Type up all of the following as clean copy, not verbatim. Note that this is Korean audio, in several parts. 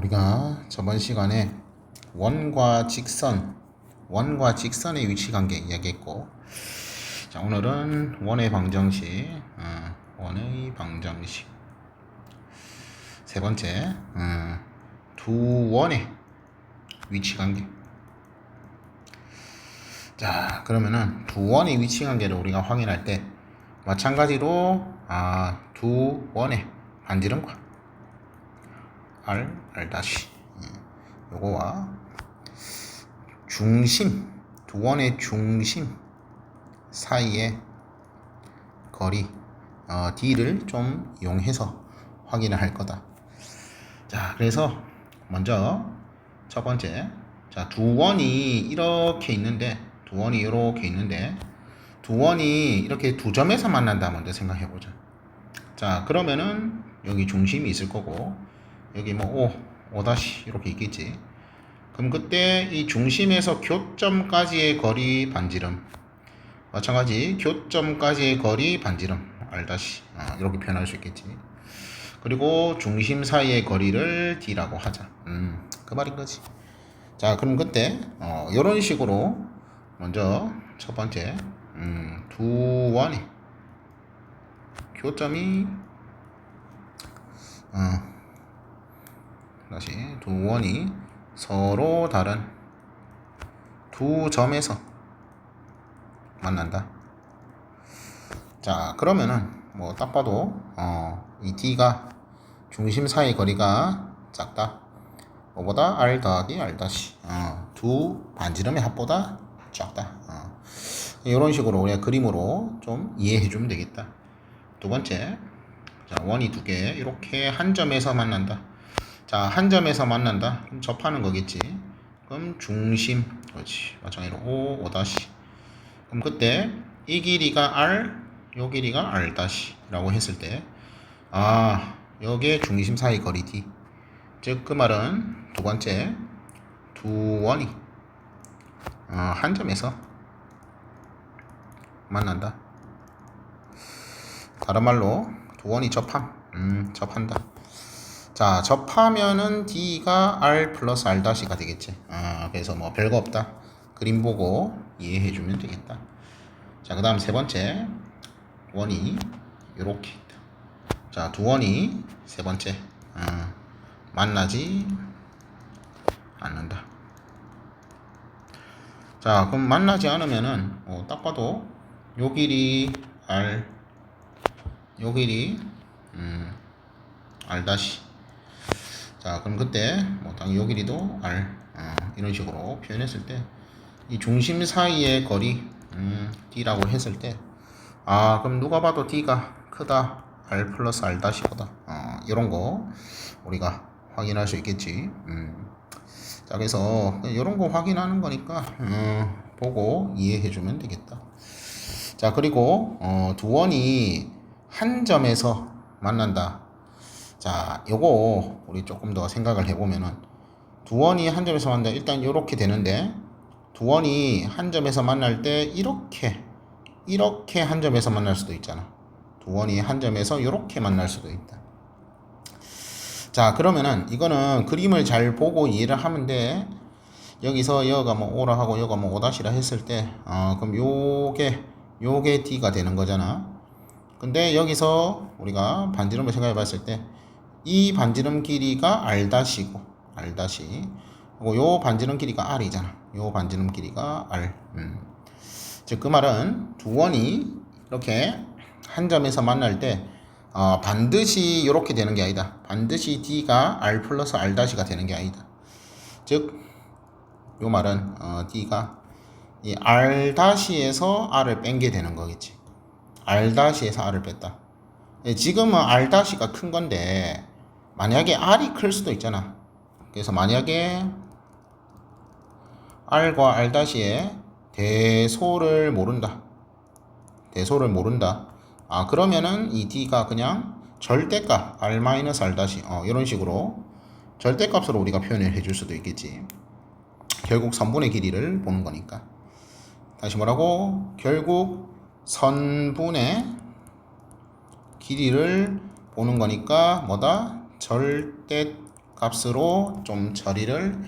우리가 저번 시간에 원과 직선의 위치 관계 이야기했고, 자, 오늘은 원의 방정식, 세 번째, 두 원의 위치 관계. 자, 그러면은 두 원의 위치 관계를 우리가 확인할 때 마찬가지로 두 원의 반지름과 R 다시 요거와 중심, 두 원의 중심 사이의 거리 D를 좀 이용해서 확인을 할 거다. 자, 그래서 먼저 첫 번째, 자, 두 원이 이렇게 있는데 두 원이 이렇게 두 점에서 만난다 먼저 생각해 보자. 자, 그러면은 여기 중심이 있을 거고 여기 뭐 O 이렇게 있겠지. 그럼 그때 이 중심에서 교점까지의 거리 반지름, 마찬가지 교점까지의 거리 반지름 R 이렇게 표현할 수 있겠지. 그리고 중심 사이의 거리를 D라고 하자. 그 말인 거지. 자, 그럼 그때 이런 식으로 먼저 첫 번째 두 원이 교점이 두 원이 서로 다른 두 점에서 만난다. 자, 그러면은 뭐 딱 봐도 이 D가 중심 사이 거리가 작다. 뭐보다 R 더하기 R 두 반지름의 합보다 작다. 이런 식으로 우리가 그림으로 좀 이해해 주면 되겠다. 두 번째, 자, 원이 두 개 이렇게 한 점에서 만난다. 자, 한 점에서 만난다. 그럼 접하는 거겠지. 그럼 중심, 그렇지. 마찬가지로 O 그럼 그때 이 길이가 R, 요 길이가 R 라고 했을 때, 여기에 중심 사이 거리 D. 즉, 그 말은 두 번째, 두 원이 한 점에서 만난다. 다른 말로 두 원이 접한다. 자, 접하면은 D가 R 플러스 R 가 되겠지. 그래서 뭐 별거 없다. 그림 보고 이해해 주면 되겠다. 자, 그 다음 세 번째, 원이 요렇게 있다. 자, 두 원이 세 번째 만나지 않는다. 자, 그럼 만나지 않으면은 딱 봐도 요 길이 R, 요 길이 R 자, 그럼 그때 뭐 당연히 요 길이도 R 이런 식으로 표현했을 때 이 중심 사이의 거리 D라고 했을 때 그럼 누가 봐도 D가 크다 R 플러스 R 보다 이런 거 우리가 확인할 수 있겠지. 자, 그래서 이런 거 확인하는 거니까 보고 이해해 주면 되겠다. 자, 그리고 두 원이 한 점에서 만난다. 자, 요거 우리 조금 더 생각을 해보면은 두 원이 한 점에서 만난다. 일단 이렇게 되는데 두 원이 한 점에서 만날 때 이렇게 한 점에서 만날 수도 있잖아. 두 원이 한 점에서 이렇게 만날 수도 있다. 자, 그러면은 이거는 그림을 잘 보고 이해를 하면 돼. 여기서 여가 뭐 O라 하고 여가 뭐 O' 라 했을 때 그럼 요게 D가 되는 거잖아. 근데 여기서 우리가 반지름을 생각해 봤을 때 이 반지름 길이가 R'이고 그리고 요 반지름 길이가 R이잖아. 요 반지름 길이가 R. 즉, 그 말은 두 원이 이렇게 한 점에서 만날 때 반드시 이렇게 되는 게 아니다. 반드시 D가 R 플러스 R'가 되는 게 아니다. 즉, 요 말은 D가 이 R'에서 R을 뺀 게 되는 거겠지. R'에서 R을 뺐다. 지금은 R''가 큰 건데 만약에 R이 클 수도 있잖아. 그래서 만약에 R과 R'의 대소를 모른다. 그러면은 이 D가 그냥 절대값 R-R' 이런 식으로 절대값으로 우리가 표현을 해줄 수도 있겠지. 결국 선분의 길이를 보는 거니까. 다시 뭐라고? 결국 선분의 길이를 보는 거니까 뭐다? 절대값 값으로 좀 처리를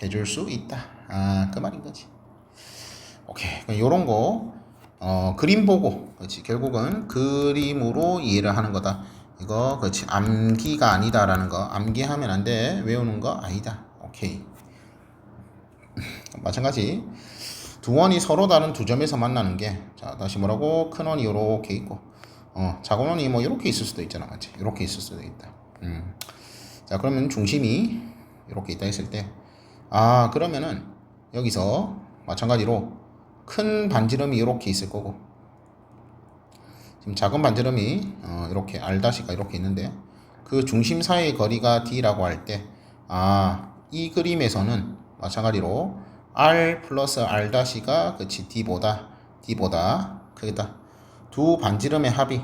해줄 수 있다. 그 말인 거지. 오케이. 요런 거, 그림 보고, 그렇지. 결국은 그림으로 이해를 하는 거다. 이거, 그렇지. 암기가 아니다라는 거. 암기하면 안 돼. 외우는 거 아니다. 오케이. 마찬가지. 두 원이 서로 다른 두 점에서 만나는 게, 자, 다시 뭐라고? 큰 원이 요렇게 있고, 작은 원이 뭐 요렇게 있을 수도 있잖아. 맞지? 요렇게 있을 수도 있다. 자, 그러면 중심이 이렇게 있다 했을 때, 그러면은 여기서 마찬가지로 큰 반지름이 이렇게 있을 거고, 지금 작은 반지름이 이렇게 R'가 이렇게 있는데, 그 중심 사이의 거리가 D라고 할 때, 이 그림에서는 마찬가지로 R 플러스 R'가 그치 D보다 크다. 두 반지름의 합이,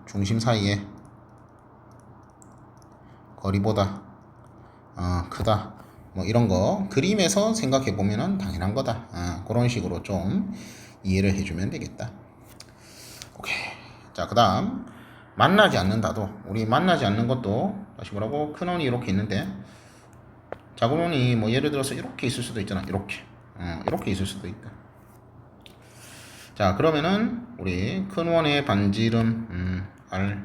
중심 사이의 거리보다 크다. 뭐 이런 거 그림에서 생각해 보면은 당연한 거다. 그런 식으로 좀 이해를 해주면 되겠다. 오케이. 자, 그다음 만나지 않는다도, 우리 만나지 않는 것도 다시 뭐라고? 큰 원이 이렇게 있는데 작은 원이 뭐 예를 들어서 이렇게 있을 수도 있잖아. 이렇게 있을 수도 있다. 자, 그러면은 우리 큰 원의 반지름 R,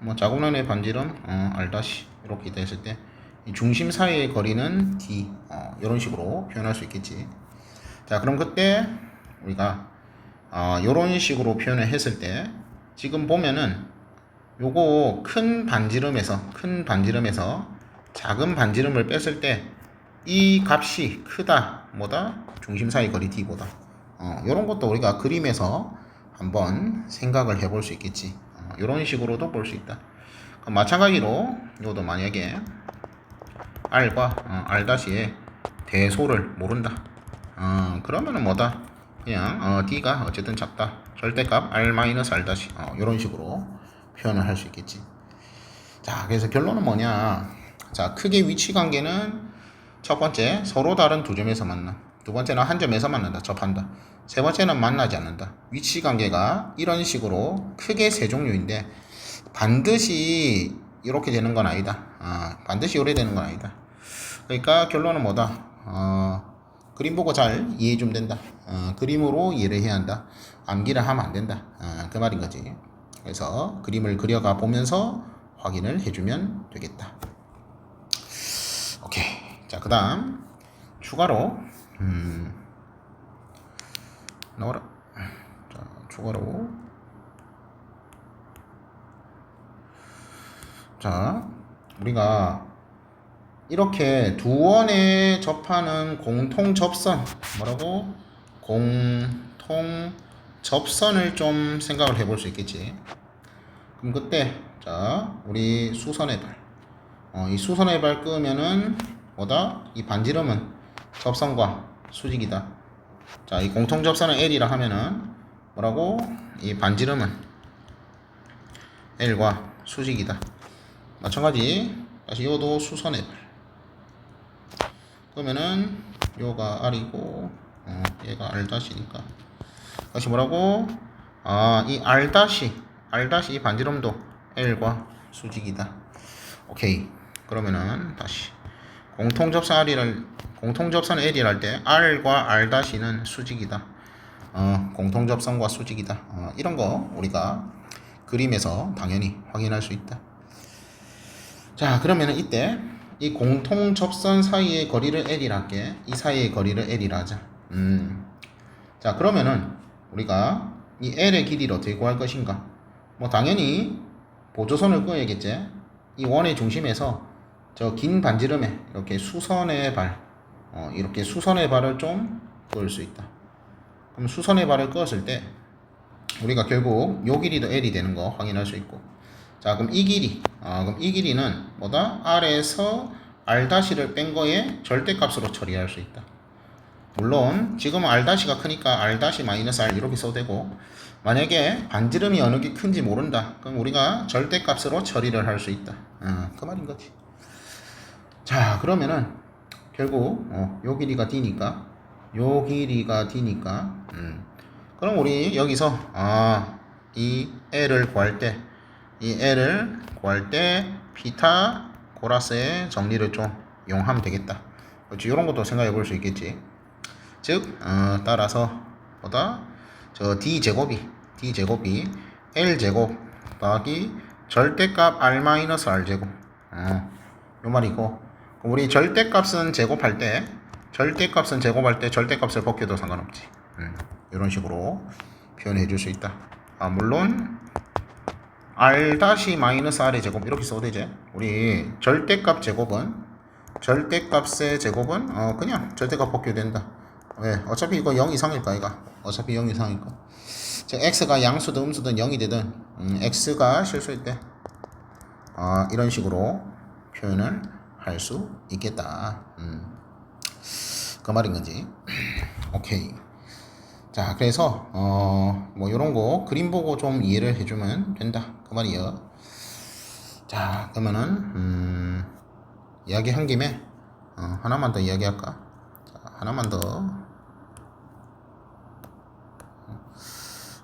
뭐 작은 원의 반지름 R 다시 이렇게 있다 했을 때 이 중심 사이의 거리는 D, 이런 식으로 표현할 수 있겠지. 자, 그럼 그때 우리가 이런 식으로 표현을 했을 때 지금 보면은 요거 큰 반지름에서 작은 반지름을 뺐을 때 이 값이 크다. 뭐다? 중심 사이 거리 D보다. 요런 것도 우리가 그림에서 한번 생각을 해볼 수 있겠지. 요런 식으로도 볼 수 있다. 그럼 마찬가지로 요도 만약에 R과 R-의 대소를 모른다. 그러면은 뭐다? 그냥 D가 어쨌든 작다. 절대값 R-R- 요런 식으로 표현을 할 수 있겠지. 자, 그래서 결론은 뭐냐? 자, 크게 위치 관계는 첫 번째, 서로 다른 두 점에서 만나. 두 번째는 한 점에서 만난다. 접한다. 세 번째는 만나지 않는다. 위치 관계가 이런 식으로 크게 세 종류인데 반드시 이렇게 되는 건 아니다. 반드시 이렇게 되는 건 아니다. 그러니까 결론은 뭐다? 그림 보고 잘 이해해 주면 된다. 그림으로 이해를 해야 한다. 암기를 하면 안 된다. 그 말인 거지. 그래서 그림을 그려가 보면서 확인을 해주면 되겠다. 오케이. 자, 그 다음 추가로 나와라. 자, 추가로 자, 우리가 이렇게 두 원에 접하는 공통 접선, 뭐라고? 공통 접선을 좀 생각을 해볼 수 있겠지. 그럼 그때 자, 우리 수선의 발, 이 수선의 발 끄면은 뭐다? 이 반지름은 접선과 수직이다. 자, 이 공통 접선은 L이라 하면은 뭐라고? 이 반지름은 L과 수직이다. 마찬가지 다시 요도 수선의 발. 그러면은 요가 R이고 얘가 R-이니까 다시 뭐라고? 이 R- 이 반지름도 L과 수직이다. 오케이. 그러면은 다시 공통접선 L이라 할 때 R과 R-는 수직이다. 공통접선과 수직이다. 이런 거 우리가 그림에서 당연히 확인할 수 있다. 자, 그러면은 이때 이 공통 접선 사이의 거리를 L이라 할게. 이 사이의 거리를 L이라 하자. 자, 그러면은 우리가 이 L의 길이를 어떻게 구할 것인가? 뭐 당연히 보조선을 그어야겠지. 이 원의 중심에서 저 긴 반지름에 이렇게 수선의 발, 이렇게 수선의 발을 좀 그을 수 있다. 그럼 수선의 발을 그었을 때 우리가 결국 요 길이도 L이 되는 거 확인할 수 있고, 자, 그럼 이 길이는 뭐다? R에서 R-를 뺀 거에 절대값으로 처리할 수 있다. 물론 지금은 R-가 크니까 R--R 이렇게 써도 되고, 만약에 반지름이 어느 게 큰지 모른다. 그럼 우리가 절대값으로 처리를 할 수 있다. 그 말인 거지. 자, 그러면은 결국 요 길이가 D니까 그럼 우리 여기서 이 L을 구할 때 피타고라스의 정리를 좀 이용하면 되겠다. 그렇지. 이런 것도 생각해 볼 수 있겠지. 즉 따라서 뭐다? 저 D제곱이 L제곱 더하기 절대값 R-R제곱 요 말이고, 우리 절대값은 제곱할 때 절대값을 벗겨도 상관없지. 이런 식으로 표현해 줄 수 있다. 물론 R-R의 제곱 이렇게 써도 되지. 우리 절대값의 제곱은 그냥 절대값 벗겨도 된다. 왜? 어차피 이거 0 이상일까 이가. 어차피 0 이상일까. 즉 x가 양수든 음수든 0이 되든 x가 실수일 때 이런 식으로 표현을 할 수 있겠다. 그 말인 거지. 오케이. 자, 그래서 뭐 이런 거 그림 보고 좀 이해를 해주면 된다. 그 말이요. 자, 그러면은 이야기한 김에 하나만 더 이야기할까? 자, 하나만 더.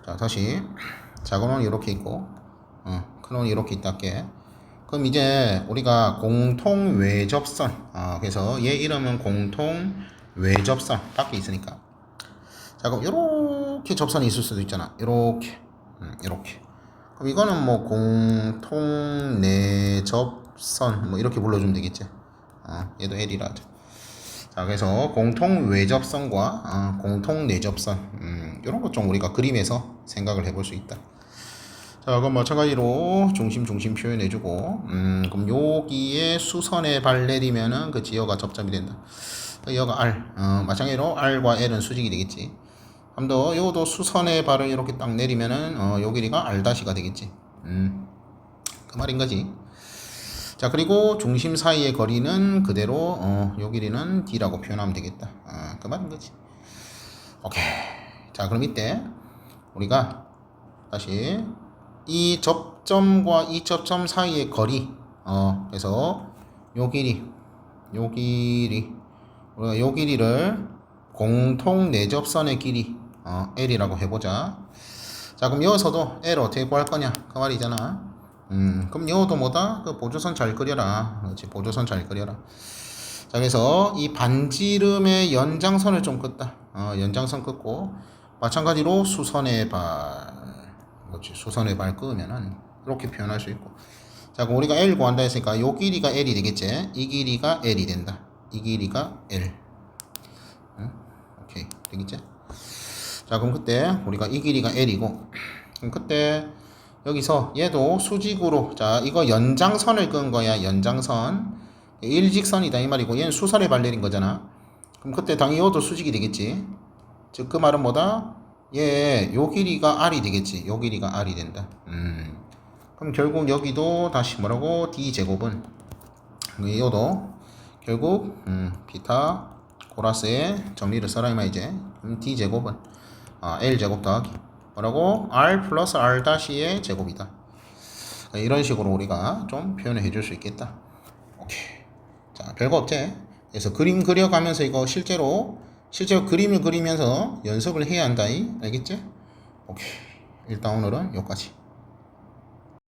자, 다시 작은 원은 이렇게 있고 큰 원이 이렇게 있다 할게. 그럼 이제 우리가 공통 외접선 그래서 얘 이름은 공통 외접선 밖에 있으니까, 자 그럼 이렇게 접선이 있을 수도 있잖아. 이렇게 그럼 이거는 뭐 공통 내접선 뭐 이렇게 불러주면 되겠지. 얘도 L이라 하죠. 자, 그래서 공통 외접선과 공통 내접선 이런 것 좀 우리가 그림에서 생각을 해볼 수 있다. 자, 그럼 마찬가지로 중심 표현해주고 그럼 여기에 수선의 발 내리면은 그 지여가 접점이 된다. 여가 R 마찬가지로 R과 L은 수직이 되겠지. 그럼 더 요도 수선의 발을 이렇게 딱 내리면은 요 길이가 R-가 되겠지. 그 말인 거지. 자, 그리고 중심 사이의 거리는 그대로 요 길이는 D라고 표현하면 되겠다. 그 말인 거지. 오케이. 자, 그럼 이때 우리가 다시 이 접점과 이 접점 사이의 거리 그래서 요 길이를 공통 내접선의 길이 L이라고 해보자. 자, 그럼 여기서도 L 어떻게 구할 거냐 그 말이잖아. 그럼 여기도 뭐다? 그 보조선 잘 그려라. 그렇지, 보조선 잘 그려라. 자, 그래서 이 반지름의 연장선을 좀 긋다. 연장선 긋고 마찬가지로 수선의 발, 그렇지, 수선의 발 끄면은 이렇게 표현할 수 있고. 자, 그럼 우리가 L 구한다 했으니까 요 길이가 L이 되겠지. 이 길이가 L이 된다. 이 길이가 L. 오케이, 되겠지? 자, 그럼 그때 우리가 이 길이가 L이고, 그럼 그때 여기서 얘도 수직으로, 자, 이거 연장선을 끈 거야. 연장선 일직선이다 이 말이고, 얘는 수선의 발 내린 거잖아. 그럼 그때 당연히 이것도 수직이 되겠지. 즉 그 말은 뭐다? 요 길이가 R이 되겠지. 요 길이가 R이 된다. 그럼 결국 여기도 다시 뭐라고? D제곱은 이것도 결국 피타고라스의 정리를 써라 이 말이지. D제곱은 L제곱 더하기 뭐라고? R 플러스 R-의 제곱이다. 이런 식으로 우리가 좀 표현을 해줄 수 있겠다. 오케이. 자, 별거 없지? 그래서 그림 그려가면서 이거 실제로 그림을 그리면서 연습을 해야 한다. 알겠지? 오케이. 일단 오늘은 여기까지.